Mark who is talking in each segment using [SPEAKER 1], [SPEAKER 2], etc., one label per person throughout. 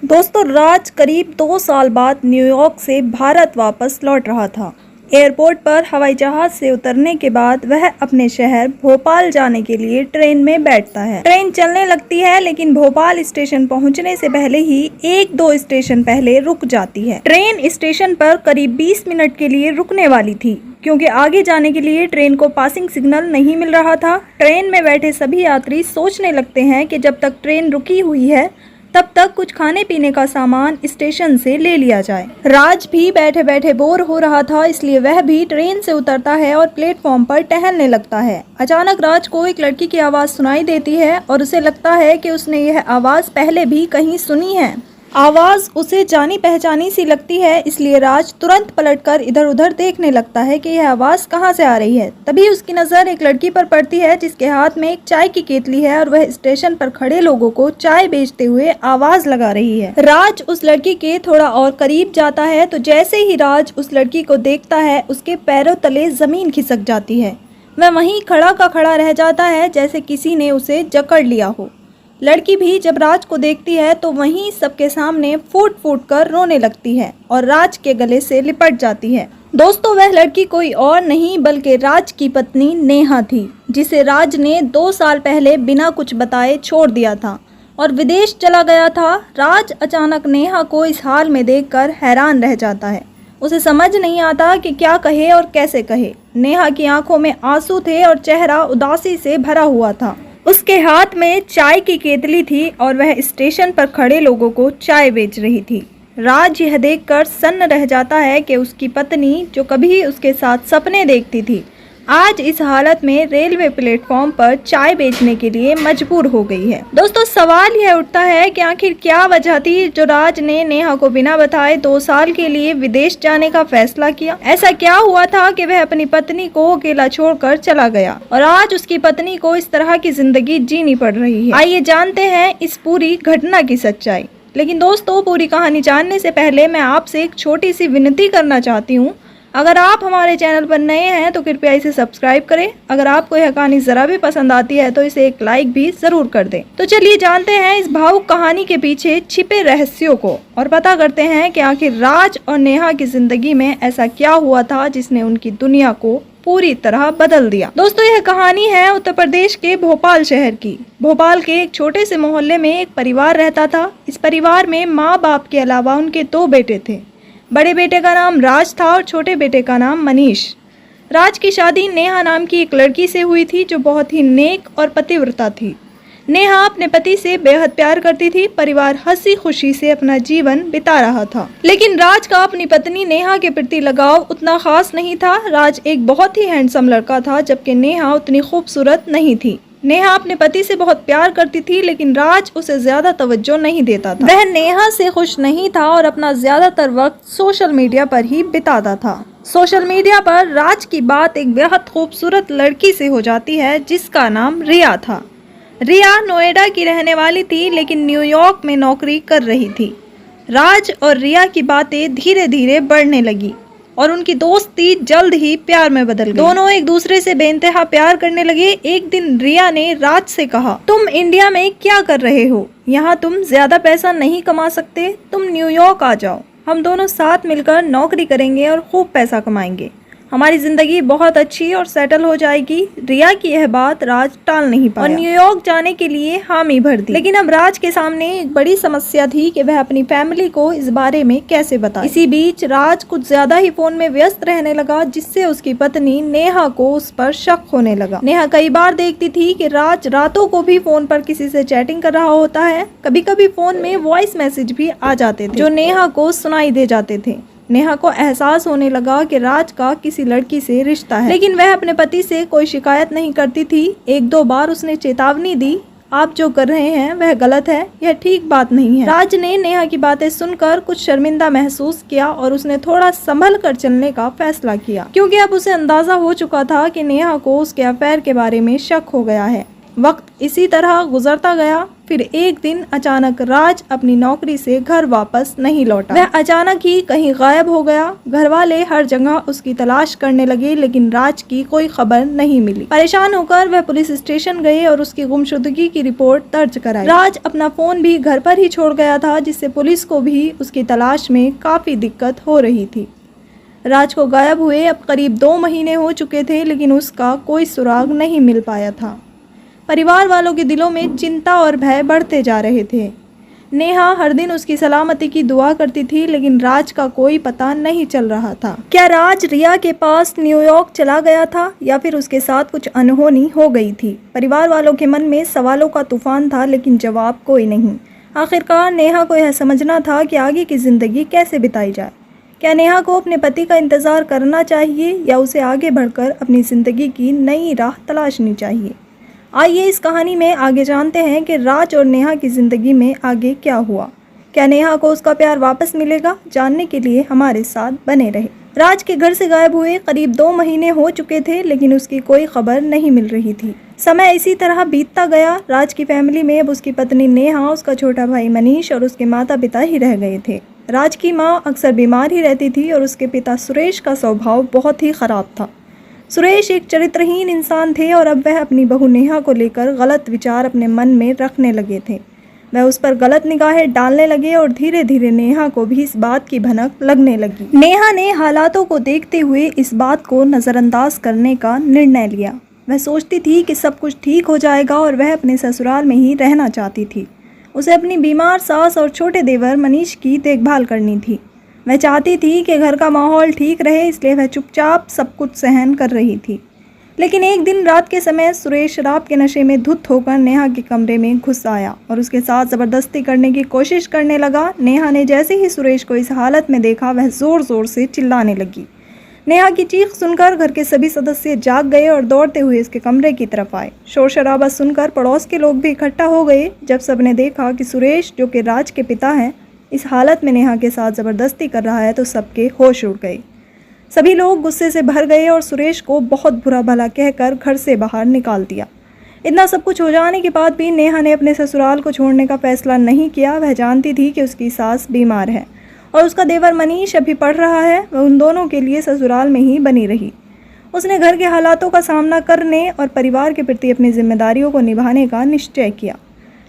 [SPEAKER 1] दोस्तों, राज करीब 2 साल बाद न्यूयॉर्क से भारत वापस लौट रहा था। एयरपोर्ट पर हवाई जहाज से उतरने के बाद वह अपने शहर भोपाल जाने के लिए ट्रेन में बैठता है। ट्रेन चलने लगती है, लेकिन भोपाल स्टेशन पहुंचने से पहले ही 1-2 स्टेशन पहले रुक जाती है। ट्रेन स्टेशन पर करीब 20 मिनट के लिए रुकने वाली थी, क्योंकि आगे जाने के लिए ट्रेन को पासिंग सिग्नल नहीं मिल रहा था। ट्रेन में बैठे सभी यात्री सोचने लगते हैं कि जब तक ट्रेन रुकी हुई है तब तक कुछ खाने पीने का सामान स्टेशन से ले लिया जाए। राज भी बैठे बैठे बोर हो रहा था, इसलिए वह भी ट्रेन से उतरता है और प्लेटफॉर्म पर टहलने लगता है। अचानक राज को एक लड़की की आवाज़ सुनाई देती है और उसे लगता है कि उसने यह आवाज़ पहले भी कहीं सुनी है। आवाज़ उसे जानी पहचानी सी लगती है, इसलिए राज तुरंत पलटकर इधर उधर देखने लगता है कि यह आवाज़ कहाँ से आ रही है। तभी उसकी नज़र एक लड़की पर पड़ती है जिसके हाथ में एक चाय की केतली है और वह स्टेशन पर खड़े लोगों को चाय बेचते हुए आवाज़ लगा रही है। राज उस लड़की के थोड़ा और करीब जाता है तो जैसे ही राज उस लड़की को देखता है, उसके पैरों तले ज़मीन खिसक जाती है। वह वहीं खड़ा का खड़ा रह जाता है, जैसे किसी ने उसे जकड़ लिया हो। लड़की भी जब राज को देखती है तो वहीं सबके सामने फूट फूट कर रोने लगती है और राज के गले से लिपट जाती है। दोस्तों, वह लड़की कोई और नहीं बल्कि राज की पत्नी नेहा थी, जिसे राज ने 2 साल पहले बिना कुछ बताए छोड़ दिया था और विदेश चला गया था। राज अचानक नेहा को इस हाल में देखकर हैरान रह जाता है। उसे समझ नहीं आता कि क्या कहे और कैसे कहे। नेहा की आंखों में आंसू थे और चेहरा उदासी से भरा हुआ था। उसके हाथ में चाय की केतली थी और वह स्टेशन पर खड़े लोगों को चाय बेच रही थी। राज यह देखकर सन्न रह जाता है कि उसकी पत्नी, जो कभी उसके साथ सपने देखती थी, आज इस हालत में रेलवे प्लेटफॉर्म पर चाय बेचने के लिए मजबूर हो गई है। दोस्तों, सवाल यह उठता है कि आखिर क्या वजह थी जो राज ने नेहा को बिना बताए 2 साल के लिए विदेश जाने का फैसला किया। ऐसा क्या हुआ था कि वह अपनी पत्नी को अकेला छोड़कर चला गया और आज उसकी पत्नी को इस तरह की जिंदगी जीनी पड़ रही है। आइए जानते हैं इस पूरी घटना की सच्चाई। लेकिन दोस्तों, पूरी कहानी जानने से पहले मैं आपसे एक छोटी सी विनती करना चाहती हूँ। अगर आप हमारे चैनल पर नए हैं तो कृपया इसे सब्सक्राइब करें। अगर आपको यह कहानी ज़रा भी पसंद आती है तो इसे एक लाइक भी ज़रूर कर दें। तो चलिए जानते हैं इस भावुक कहानी के पीछे छिपे रहस्यों को और पता करते हैं कि आखिर राज और नेहा की ज़िंदगी में ऐसा क्या हुआ था जिसने उनकी दुनिया को पूरी तरह बदल दिया। दोस्तों, यह कहानी है उत्तर प्रदेश के भोपाल शहर की। भोपाल के एक छोटे से मोहल्ले में एक परिवार रहता था। इस परिवार में माँ बाप के अलावा उनके 2 बेटे थे। बड़े बेटे का नाम राज था और छोटे बेटे का नाम मनीष। राज की शादी नेहा नाम की एक लड़की से हुई थी जो बहुत ही नेक और पतिव्रता थी। नेहा अपने पति से बेहद प्यार करती थी। परिवार हंसी खुशी से अपना जीवन बिता रहा था। लेकिन राज का अपनी पत्नी नेहा के प्रति लगाव उतना खास नहीं था। राज एक बहुत ही हैंडसम लड़का था, जबकि नेहा उतनी खूबसूरत नहीं थी। नेहा अपने पति से बहुत प्यार करती थी, लेकिन राज उसे ज्यादा तवज्जो नहीं देता था। वह नेहा से खुश नहीं था और अपना ज्यादातर वक्त सोशल मीडिया पर ही बिताता था। सोशल मीडिया पर राज की बात एक बेहद खूबसूरत लड़की से हो जाती है जिसका नाम रिया था। रिया नोएडा की रहने वाली थी, लेकिन न्यूयॉर्क में नौकरी कर रही थी। राज और रिया की बातें धीरे धीरे बढ़ने लगी और उनकी दोस्ती जल्द ही प्यार में बदल गई। दोनों एक दूसरे से बेइंतहा प्यार करने लगे। एक दिन रिया ने राज से कहा, तुम इंडिया में क्या कर रहे हो? यहाँ तुम ज्यादा पैसा नहीं कमा सकते, तुम न्यूयॉर्क आ जाओ। हम दोनों साथ मिलकर नौकरी करेंगे और खूब पैसा कमाएंगे। हमारी जिंदगी बहुत अच्छी और सेटल हो जाएगी। रिया की यह बात राज टाल नहीं पाया और न्यूयॉर्क जाने के लिए हामी भर दी। लेकिन अब राज के सामने एक बड़ी समस्या थी कि वह अपनी फैमिली को इस बारे में कैसे बताए। इसी बीच राज कुछ ज्यादा ही फोन में व्यस्त रहने लगा, जिससे उसकी पत्नी नेहा को उस पर शक होने लगा। नेहा कई बार देखती थी कि राज रातों को भी फोन पर किसी से चैटिंग कर रहा होता है। कभी कभी फोन में वॉइस मैसेज भी आ जाते थे जो नेहा को सुनाई दे जाते थे। नेहा को एहसास होने लगा कि राज का किसी लड़की से रिश्ता है, लेकिन वह अपने पति से कोई शिकायत नहीं करती थी। 1-2 बार उसने चेतावनी दी, आप जो कर रहे हैं वह गलत है, यह ठीक बात नहीं है। राज ने नेहा की बातें सुनकर कुछ शर्मिंदा महसूस किया और उसने थोड़ा संभल कर चलने का फैसला किया, क्योंकि अब उसे अंदाजा हो चुका था कि नेहा को उसके अफेयर के बारे में शक हो गया है। वक्त इसी तरह गुजरता गया। फिर एक दिन अचानक राज अपनी नौकरी से घर वापस नहीं लौटा। वह अचानक ही कहीं गायब हो गया। घर वाले हर जगह उसकी तलाश करने लगे, लेकिन राज की कोई खबर नहीं मिली। परेशान होकर वह पुलिस स्टेशन गए और उसकी गुमशुदगी की रिपोर्ट दर्ज कराई। राज अपना फोन भी घर पर ही छोड़ गया था, जिससे पुलिस को भी उसकी तलाश में काफी दिक्कत हो रही थी। राज को गायब हुए अब करीब 2 महीने हो चुके थे, लेकिन उसका कोई सुराग नहीं मिल पाया था। परिवार वालों के दिलों में चिंता और भय बढ़ते जा रहे थे। नेहा हर दिन उसकी सलामती की दुआ करती थी, लेकिन राज का कोई पता नहीं चल रहा था। क्या राज रिया के पास न्यूयॉर्क चला गया था या फिर उसके साथ कुछ अनहोनी हो गई थी? परिवार वालों के मन में सवालों का तूफान था, लेकिन जवाब कोई नहीं। आखिरकार नेहा को यह समझना था कि आगे की ज़िंदगी कैसे बिताई जाए। क्या नेहा को अपने पति का इंतज़ार करना चाहिए या उसे आगे बढ़कर अपनी ज़िंदगी की नई राह तलाशनी चाहिए? आइए इस कहानी में आगे जानते हैं कि राज और नेहा की ज़िंदगी में आगे क्या हुआ। क्या नेहा को उसका प्यार वापस मिलेगा? जानने के लिए हमारे साथ बने रहे। राज के घर से गायब हुए करीब 2 महीने हो चुके थे, लेकिन उसकी कोई खबर नहीं मिल रही थी। समय इसी तरह बीतता गया। राज की फैमिली में अब उसकी पत्नी नेहा, उसका छोटा भाई मनीष और उसके माता पिता ही रह गए थे। राज की माँ अक्सर बीमार ही रहती थी और उसके पिता सुरेश का स्वभाव बहुत ही ख़राब था। सुरेश एक चरित्रहीन इंसान थे और अब वह अपनी बहू नेहा को लेकर गलत विचार अपने मन में रखने लगे थे। वह उस पर गलत निगाहें डालने लगे और धीरे धीरे नेहा को भी इस बात की भनक लगने लगी। नेहा ने हालातों को देखते हुए इस बात को नज़रअंदाज करने का निर्णय लिया। वह सोचती थी कि सब कुछ ठीक हो जाएगा और वह अपने ससुराल में ही रहना चाहती थी। उसे अपनी बीमार सास और छोटे देवर मनीष की देखभाल करनी थी। वह चाहती थी कि घर का माहौल ठीक रहे, इसलिए वह चुपचाप सब कुछ सहन कर रही थी। लेकिन एक दिन रात के समय सुरेश शराब के नशे में धुत होकर नेहा के कमरे में घुस आया और उसके साथ ज़बरदस्ती करने की कोशिश करने लगा। नेहा ने जैसे ही सुरेश को इस हालत में देखा, वह ज़ोर ज़ोर से चिल्लाने लगी। नेहा की चीख सुनकर घर के सभी सदस्य जाग गए और दौड़ते हुए उसके कमरे की तरफ आए। शोर शराबा सुनकर पड़ोस के लोग भी इकट्ठा हो गए। जब सबने देखा कि सुरेश, जो कि राज के पिता हैं, इस हालत में नेहा के साथ ज़बरदस्ती कर रहा है, तो सबके होश उड़ गए। सभी लोग गुस्से से भर गए और सुरेश को बहुत बुरा भला कहकर घर से बाहर निकाल दिया। इतना सब कुछ हो जाने के बाद भी नेहा ने अपने ससुराल को छोड़ने का फैसला नहीं किया। वह जानती थी कि उसकी सास बीमार है और उसका देवर मनीष अभी पढ़ रहा है। वह उन दोनों के लिए ससुराल में ही बनी रही। उसने घर के हालातों का सामना करने और परिवार के प्रति अपनी जिम्मेदारियों को निभाने का निश्चय किया।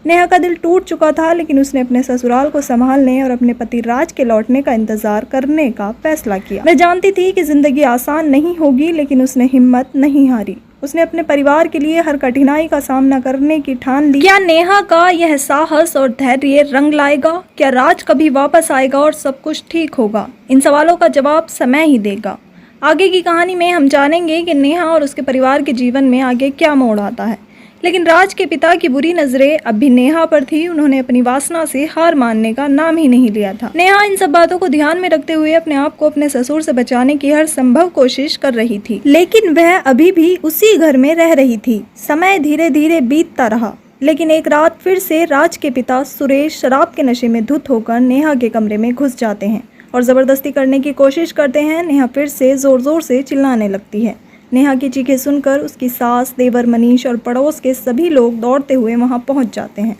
[SPEAKER 1] नेहा का दिल टूट चुका था, लेकिन उसने अपने ससुराल को संभालने और अपने पति राज के लौटने का इंतजार करने का फैसला किया। वह जानती थी कि जिंदगी आसान नहीं होगी, लेकिन उसने हिम्मत नहीं हारी। उसने अपने परिवार के लिए हर कठिनाई का सामना करने की ठान ली। क्या नेहा का यह साहस और धैर्य रंग लाएगा? क्या राज कभी वापस आएगा और सब कुछ ठीक होगा? इन सवालों का जवाब समय ही देगा। आगे की कहानी में हम जानेंगे कि नेहा और उसके परिवार के जीवन में आगे क्या मोड़ आता है। लेकिन राज के पिता की बुरी नज़रें अब भी नेहा पर थी। उन्होंने अपनी वासना से हार मानने का नाम ही नहीं लिया था। नेहा इन सब बातों को ध्यान में रखते हुए अपने आप को अपने ससुर से बचाने की हर संभव कोशिश कर रही थी, लेकिन वह अभी भी उसी घर में रह रही थी। समय धीरे धीरे बीतता रहा, लेकिन एक रात फिर से राज के पिता सुरेश शराब के नशे में धुत होकर नेहा के कमरे में घुस जाते हैं और ज़बरदस्ती करने की कोशिश करते हैं। नेहा फिर से ज़ोर ज़ोर से चिल्लाने लगती है। नेहा की चीखें सुनकर उसकी सास, देवर मनीष और पड़ोस के सभी लोग दौड़ते हुए वहां पहुंच जाते हैं।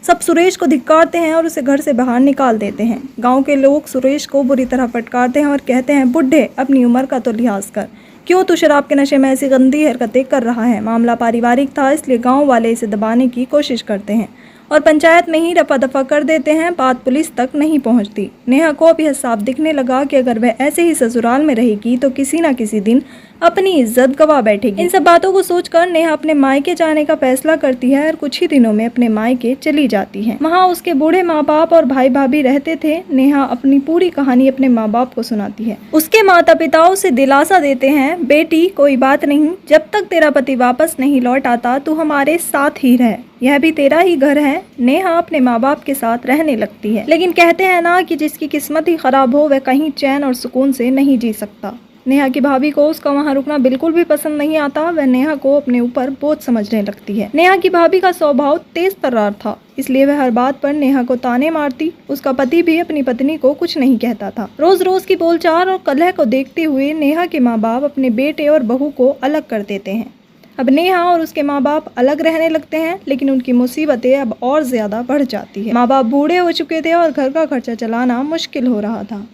[SPEAKER 1] सब सुरेश को धिक्कारते हैं और उसे घर से बाहर निकाल देते हैं। गांव के लोग सुरेश को बुरी तरह फटकारते हैं और कहते हैं, बुढ़े, अपनी उम्र का तो लिहाज कर, क्यों तू शराब के नशे में ऐसी गंदी हरकतें कर रहा है। मामला पारिवारिक था, इसलिए गाँव वाले इसे दबाने की कोशिश करते हैं और पंचायत में ही रफा दफा कर देते हैं। बात पुलिस तक नहीं पहुंचती। नेहा को अब यह साफ दिखने लगा कि अगर वह ऐसे ही ससुराल में रहेगी तो किसी न किसी दिन अपनी इज्जत गवा बैठेगी। इन सब बातों को सोचकर नेहा अपने मायके जाने का फैसला करती है और कुछ ही दिनों में अपने मायके चली जाती है। वहाँ उसके बूढ़े माँ बाप और भाई भाभी रहते थे। नेहा अपनी पूरी कहानी अपने माँ बाप को सुनाती है। उसके माता पिता उसे दिलासा देते हैं, बेटी कोई बात नहीं, जब तक तेरा पति वापस नहीं लौट आता तू हमारे साथ ही रह, यह भी तेरा ही घर है। नेहा अपने माँ बाप के साथ रहने लगती है, लेकिन कहते हैं ना कि जिसकी किस्मत ही खराब हो वह कहीं चैन और सुकून से नहीं जी सकता। नेहा की भाभी को उसका वहाँ रुकना बिल्कुल भी पसंद नहीं आता। वह नेहा को अपने ऊपर बोझ समझने लगती है। नेहा की भाभी का स्वभाव तेज तर्रार था, इसलिए वह हर बात पर नेहा को ताने मारती। उसका पति भी अपनी पत्नी को कुछ नहीं कहता था। रोज रोज की बोलचाल और कलह को देखते हुए नेहा के माँ बाप अपने बेटे और बहू को अलग कर देते हैं। अब नेहा और उसके माँ बाप अलग रहने लगते हैं, लेकिन उनकी मुसीबतें अब और ज़्यादा बढ़ जाती है। माँ बाप बूढ़े हो चुके थे और घर का खर्चा चलाना मुश्किल हो रहा था।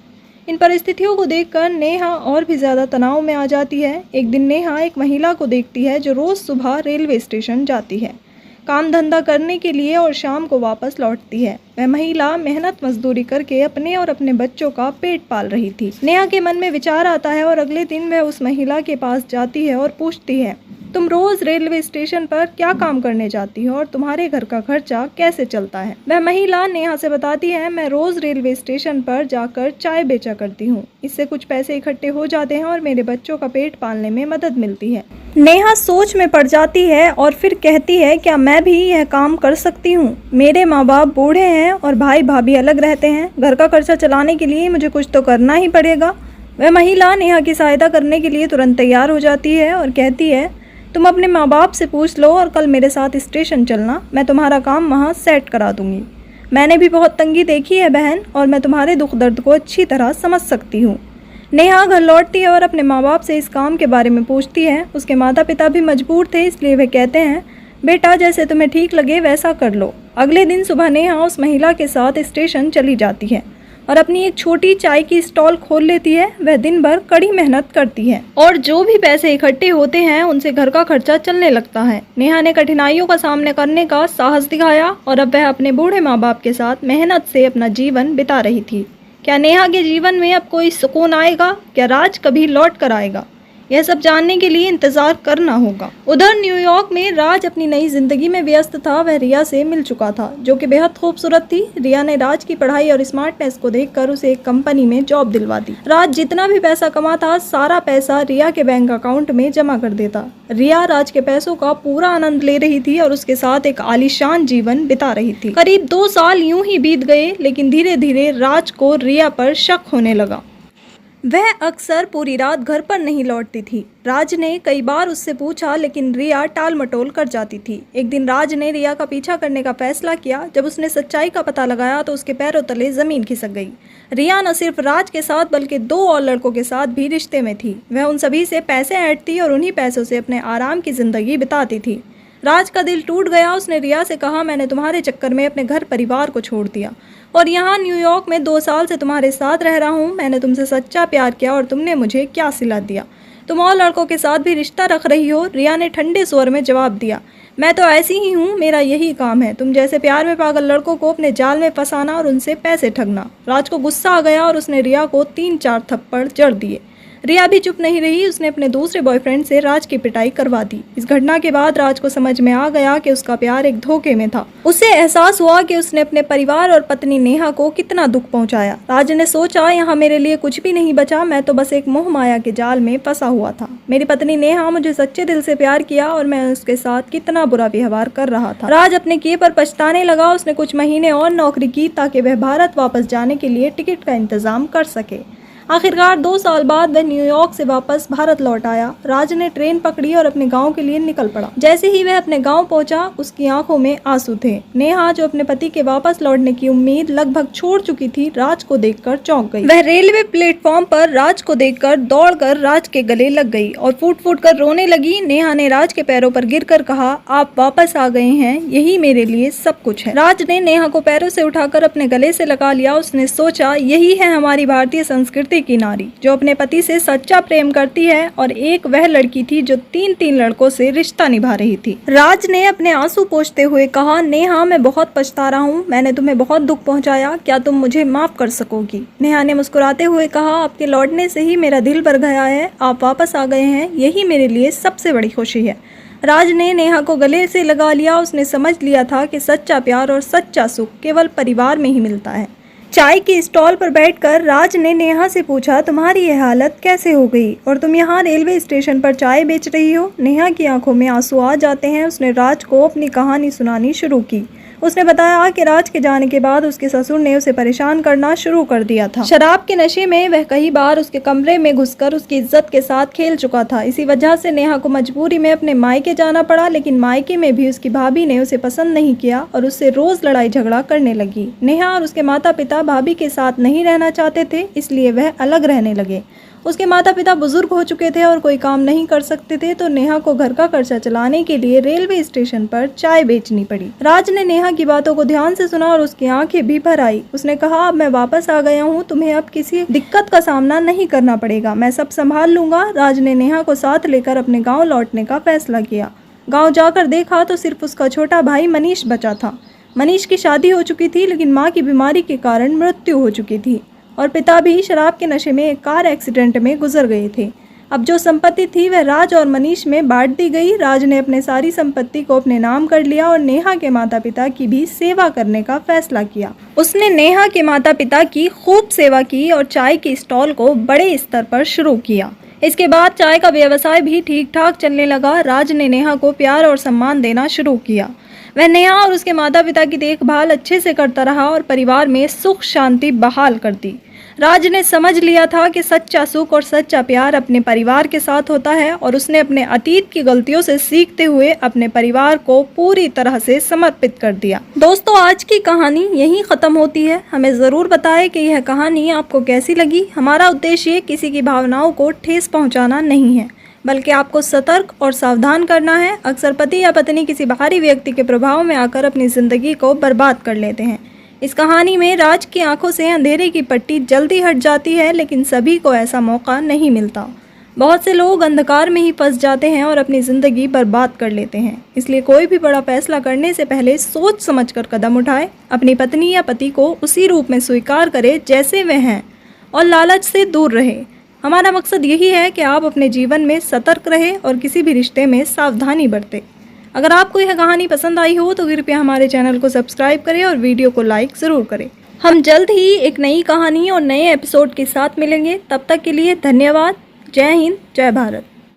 [SPEAKER 1] इन परिस्थितियों को देखकर नेहा और भी ज़्यादा तनाव में आ जाती है। एक दिन नेहा एक महिला को देखती है जो रोज़ सुबह रेलवे स्टेशन जाती है काम धंधा करने के लिए और शाम को वापस लौटती है। वह महिला मेहनत मजदूरी करके अपने और अपने बच्चों का पेट पाल रही थी। नेहा के मन में विचार आता है और अगले दिन वह उस महिला के पास जाती है और पूछती है, तुम रोज रेलवे स्टेशन पर क्या काम करने जाती हो और तुम्हारे घर का खर्चा कैसे चलता है? वह महिला नेहा से बताती है, मैं रोज रेलवे स्टेशन पर जाकर चाय बेचा करती हूँ। इससे कुछ पैसे इकट्ठे हो जाते हैं और मेरे बच्चों का पेट पालने में मदद मिलती है। नेहा सोच में पड़ जाती है और फिर कहती है, क्या मैं भी यह काम कर सकती हूँ? मेरे माँ बाप बूढ़े हैं और भाई भाभी अलग रहते हैं। घर का खर्चा चलाने के लिए मुझे कुछ तो करना ही पड़ेगा। वह महिला नेहा की सहायता करने के लिए तुरंत तैयार हो जाती है और कहती है, तुम अपने माँ बाप से पूछ लो और कल मेरे साथ स्टेशन चलना, मैं तुम्हारा काम वहाँ सेट करा दूँगी। मैंने भी बहुत तंगी देखी है बहन, और मैं तुम्हारे दुख दर्द को अच्छी तरह समझ सकती हूँ। नेहा घर लौटती है और अपने माँ बाप से इस काम के बारे में पूछती है। उसके माता पिता भी मजबूर थे, इसलिए वे कहते हैं, बेटा जैसे तुम्हें ठीक लगे वैसा कर लो। अगले दिन सुबह नेहा उस महिला के साथ स्टेशन चली जाती है और अपनी एक छोटी चाय की स्टॉल खोल लेती है। वह दिन भर कड़ी मेहनत करती है और जो भी पैसे इकट्ठे होते हैं उनसे घर का खर्चा चलने लगता है। नेहा ने कठिनाइयों का सामना करने का साहस दिखाया और अब वह अपने बूढ़े माँ बाप के साथ मेहनत से अपना जीवन बिता रही थी। क्या नेहा के जीवन में अब कोई सुकून आएगा? क्या राज कभी लौट कर आएगा? यह सब जानने के लिए इंतजार करना होगा। उधर न्यूयॉर्क में राज अपनी नई जिंदगी में व्यस्त था। वह रिया से मिल चुका था जो कि बेहद खूबसूरत थी। रिया ने राज की पढ़ाई और स्मार्टनेस को देखकर उसे एक कंपनी में जॉब दिलवा दी। राज जितना भी पैसा कमाता सारा पैसा रिया के बैंक अकाउंट में जमा कर देता। रिया राज के पैसों का पूरा आनंद ले रही थी और उसके साथ एक आलीशान जीवन बिता रही थी। करीब 2 साल यूं ही बीत गए, लेकिन धीरे धीरे राज को रिया पर शक होने लगा। वह अक्सर पूरी रात घर पर नहीं लौटती थी। राज ने कई बार उससे पूछा, लेकिन रिया टाल मटोल कर जाती थी। एक दिन राज ने रिया का पीछा करने का फैसला किया। जब उसने सच्चाई का पता लगाया तो उसके पैरों तले जमीन खिसक गई। रिया न सिर्फ राज के साथ बल्कि 2 और लड़कों के साथ भी रिश्ते में थी। वह उन सभी से पैसे ऐंठती और उन्हीं पैसों से अपने आराम की जिंदगी बिताती थी। राज का दिल टूट गया। उसने रिया से कहा, मैंने तुम्हारे चक्कर में अपने घर परिवार को छोड़ दिया और यहाँ न्यूयॉर्क में 2 साल से तुम्हारे साथ रह रहा हूँ। मैंने तुमसे सच्चा प्यार किया और तुमने मुझे क्या सिला दिया? तुम और लड़कों के साथ भी रिश्ता रख रही हो। रिया ने ठंडे स्वर में जवाब दिया, मैं तो ऐसी ही हूँ, मेरा यही काम है, तुम जैसे प्यार में पागल लड़कों को अपने जाल में फंसाना और उनसे पैसे ठगना। राज को गुस्सा आ गया और उसने रिया को 3-4 थप्पड़ जड़ दिए। रिया भी चुप नहीं रही। उसने अपने दूसरे बॉयफ्रेंड से राज की पिटाई करवा दी। इस घटना के बाद राज को समझ में आ गया कि उसका प्यार एक धोखे में था। उसे एहसास हुआ कि उसने अपने परिवार और पत्नी नेहा को कितना दुख पहुंचाया। राज ने सोचा, यहाँ मेरे लिए कुछ भी नहीं बचा, मैं तो बस एक मोह माया के जाल में फंसा हुआ था। मेरी पत्नी नेहा मुझे सच्चे दिल से प्यार किया और मैं उसके साथ कितना बुरा व्यवहार कर रहा था। राज अपने किए पर पछताने लगा। उसने कुछ महीने और नौकरी की ताकि वह भारत वापस जाने के लिए टिकट का इंतजाम कर सके। आखिरकार 2 साल बाद वह न्यूयॉर्क से वापस भारत लौट आया। राज ने ट्रेन पकड़ी और अपने गांव के लिए निकल पड़ा। जैसे ही वह अपने गांव पहुंचा, उसकी आंखों में आंसू थे। नेहा जो अपने पति के वापस लौटने की उम्मीद लगभग छोड़ चुकी थी, राज को देखकर चौंक गई। वह रेलवे प्लेटफॉर्म पर राज को देखकर दौड़कर राज के गले लग गई और फूट फूट कर रोने लगी। नेहा ने राज के पैरों पर गिरकर कहा, आप वापस आ गए हैं, यही मेरे लिए सब कुछ है। राज ने नेहा को पैरों से उठाकर अपने गले से लगा लिया। उसने सोचा, यही है हमारी भारतीय संस्कृति की नारी जो अपने पति से सच्चा प्रेम करती है। और एक वह लड़की थी जो 3-3 लड़कों से रिश्ता निभा रही थी। राज ने अपने आंसू पोंछते हुए कहा, नेहा मैं बहुत पछता रहा हूँ, मैंने तुम्हें बहुत दुख पहुँचाया, क्या तुम मुझे माफ कर सकोगी? नेहा ने मुस्कुराते हुए कहा, आपके लौटने से ही मेरा दिल भर गया है, आप वापस आ गए हैं, यही मेरे लिए सबसे बड़ी खुशी है। राज ने नेहा को गले से लगा लिया। उसने समझ लिया था कि सच्चा प्यार और सच्चा सुख केवल परिवार में ही मिलता है। चाय की स्टॉल पर बैठकर राज ने नेहा से पूछा, तुम्हारी यह हालत कैसे हो गई और तुम यहाँ रेलवे स्टेशन पर चाय बेच रही हो? नेहा की आंखों में आंसू आ जाते हैं। उसने राज को अपनी कहानी सुनानी शुरू की। उसने बताया कि राज के जाने के बाद उसके ससुर ने उसे परेशान करना शुरू कर दिया था। शराब के नशे में वह कई बार उसके कमरे में घुसकर उसकी इज्जत के साथ खेल चुका था। इसी वजह से नेहा को मजबूरी में अपने मायके जाना पड़ा, लेकिन मायके में भी उसकी भाभी ने उसे पसंद नहीं किया और उससे रोज लड़ाई झगड़ा करने लगी। नेहा और उसके माता पिता भाभी के साथ नहीं रहना चाहते थे, इसलिए वह अलग रहने लगे। उसके माता पिता बुजुर्ग हो चुके थे और कोई काम नहीं कर सकते थे, तो नेहा को घर का खर्चा चलाने के लिए रेलवे स्टेशन पर चाय बेचनी पड़ी। राज ने नेहा की बातों को ध्यान से सुना और उसकी आंखें भी भर आई। उसने कहा, अब मैं वापस आ गया हूँ, तुम्हें अब किसी दिक्कत का सामना नहीं करना पड़ेगा, मैं सब संभाल लूंगा। राज ने नेहा को साथ लेकर अपने गाँव लौटने का फैसला किया। गाँव जाकर देखा तो सिर्फ उसका छोटा भाई मनीष बचा था। मनीष की शादी हो चुकी थी, लेकिन माँ की बीमारी के कारण मृत्यु हो चुकी थी और पिता भी शराब के नशे में एक कार एक्सीडेंट में गुजर गए थे। अब जो संपत्ति थी वह राज और मनीष में बांट दी गई। राज ने अपने सारी संपत्ति को अपने नाम कर लिया और नेहा के माता पिता की भी सेवा करने का फैसला किया। उसने नेहा के माता पिता की खूब सेवा की और चाय की स्टॉल को बड़े स्तर पर शुरू किया। इसके बाद चाय का व्यवसाय भी ठीक ठाक चलने लगा। राज ने नेहा को प्यार और सम्मान देना शुरू किया। वह नेहा और उसके माता पिता की देखभाल अच्छे से करता रहा और परिवार में सुख शांति बहाल कर दी। राज ने समझ लिया था कि सच्चा सुख और सच्चा प्यार अपने परिवार के साथ होता है और उसने अपने अतीत की गलतियों से सीखते हुए अपने परिवार को पूरी तरह से समर्पित कर दिया। दोस्तों, आज की कहानी यहीं ख़त्म होती है। हमें ज़रूर बताएं कि यह कहानी आपको कैसी लगी। हमारा उद्देश्य किसी की भावनाओं को ठेस पहुँचाना नहीं है, बल्कि आपको सतर्क और सावधान करना है। अक्सर पति या पत्नी किसी बाहरी व्यक्ति के प्रभाव में आकर अपनी ज़िंदगी को बर्बाद कर लेते हैं। इस कहानी में राज की आंखों से अंधेरे की पट्टी जल्दी हट जाती है, लेकिन सभी को ऐसा मौका नहीं मिलता। बहुत से लोग अंधकार में ही फंस जाते हैं और अपनी ज़िंदगी बर्बाद कर लेते हैं। इसलिए कोई भी बड़ा फैसला करने से पहले सोच समझकर कदम उठाए। अपनी पत्नी या पति को उसी रूप में स्वीकार करे जैसे वे हैं और लालच से दूर रहे। हमारा मकसद यही है कि आप अपने जीवन में सतर्क रहें और किसी भी रिश्ते में सावधानी बरतें। अगर आपको यह कहानी पसंद आई हो तो कृपया हमारे चैनल को सब्सक्राइब करें और वीडियो को लाइक ज़रूर करें। हम जल्द ही एक नई कहानी और नए एपिसोड के साथ मिलेंगे। तब तक के लिए धन्यवाद। जय हिंद, जय भारत।